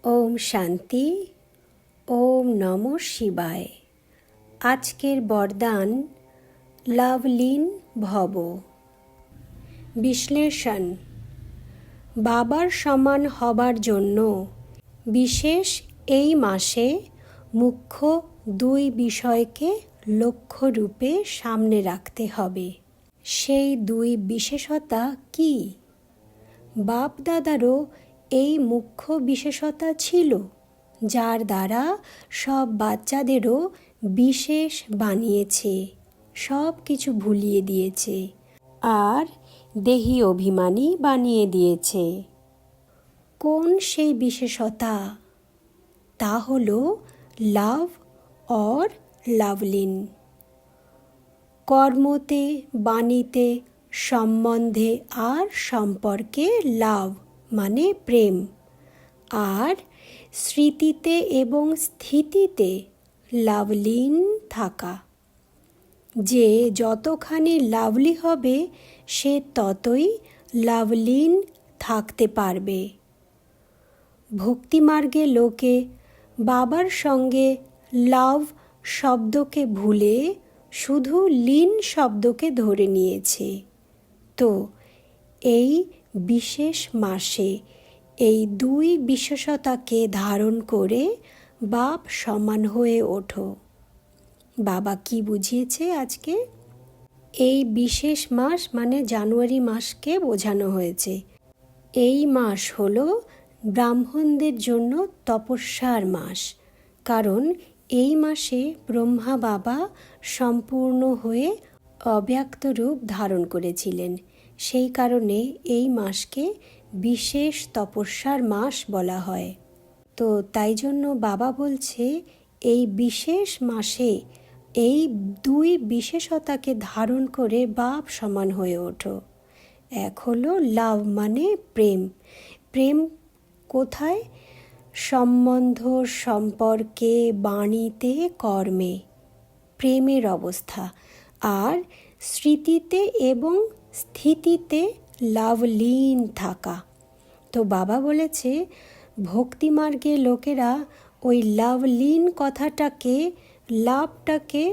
ওম শান্তি। ওম নমঃ শিবায়। আজকের বরদান লাভলীন ভব। বিশ্লেষণ। বাবার সমান হবার জন্য বিশেষ এই মাসে মুখ্য দুই বিষয়কে লক্ষ্যরূপে সামনে রাখতে হবে। সেই দুই বিশেষতা কি? বাপ দাদারও এই মুখ্য বিশেষতা ছিল, যার দ্বারা সব বাচ্চাদেরও বিশেষ বানিয়েছে, সব কিছু ভুলিয়ে দিয়েছে আর দেহি অভিমানী বানিয়ে দিয়েছে। কোন সেই বিশেষতা? তা হল লাভ অর লাভলীন। কর্মতে, বাণীতে, সম্বন্ধে আর সম্পর্কে লাভ মানে প্রেম, আর স্মৃতিতে এবং স্থিতিতে লাভলীন থাকা। যে যতখানি লাভলি হবে সে ততই লাভলীন থাকতে পারবে। ভক্তিমার্গে লোকে বাবার সঙ্গে লাভ শব্দকে ভুলে শুধু লীন শব্দকে ধরে নিয়েছে। তো এই বিশেষ মাসে এই দুই বিশেষতাকে ধারণ করে বাপ সমান হয়ে ওঠো। বাবা কি বুঝিয়েছে আজকে? এই বিশেষ মাস মানে জানুয়ারি মাসকে বোঝানো হয়েছে। এই মাস হলো ব্রাহ্মণদের জন্য তপস্যার মাস, কারণ এই মাসে ব্রহ্মা বাবা সম্পূর্ণ হয়ে অব্যক্ত রূপ ধারণ করেছিলেন। সেই কারণে এই মাসকে বিশেষ তপস্যার মাস বলা হয়। তো তাই জন্য বাবা বলছে এই বিশেষ মাসে এই দুই বিশেষতাকে ধারণ করে বাপ সমান হয়ে ওঠো। এক হলো লাভ মানে প্রেম। প্রেম কোথায়? সম্বন্ধ, সম্পর্কে, বাণীতে, কর্মে প্রেমের অবস্থা। আর স্মৃতিতে এবং স্থিতিতে লাভলীন থাকা। তো বাবা বলেছে ভক্তিমার্গে লোকেরা ওই লাভলীন কথাটাকে, লাভটাকে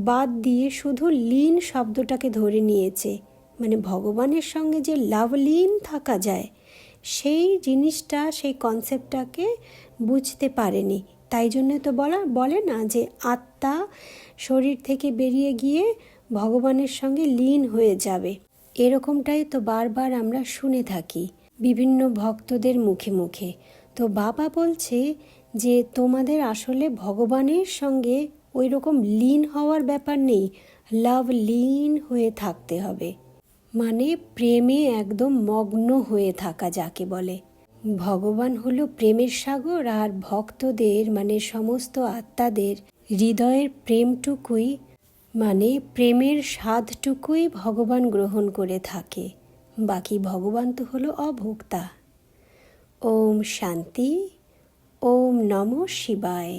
বাদ দিয়ে শুধু লীন শব্দটাকে ধরে নিয়েছে। মানে ভগবানের সঙ্গে যে লাভলীন থাকা যায় সেই জিনিসটা, সেই কনসেপ্টটাকে বুঝতে পারেনি। তাই জন্য তো বলে না যে আত্মা শরীর থেকে বেরিয়ে গিয়ে ভগবানের সঙ্গে লীন হয়ে যাবে। এরকমটাই তো বারবার আমরা শুনে থাকি বিভিন্ন ভক্তদের মুখে মুখে। তো বাবা বলছে যে তোমাদের আসলে ভগবানের সঙ্গে ওই রকম লীন হওয়ার ব্যাপার নেই, লাভ লীন হয়ে থাকতে হবে। মানে প্রেমে একদম মগ্ন হয়ে থাকা যাকে বলে। ভগবান হলো প্রেমের সাগর, আর ভক্তদের মানে সমস্ত আত্মাদের হৃদয়ের প্রেমটুকুই, মানে প্রেমের স্বাদটুকুই ভগবান গ্রহণ করে থাকে। বাকি ভগবান তো হলো অভোক্তা। ওম শান্তি। ওম নমঃ শিবায়।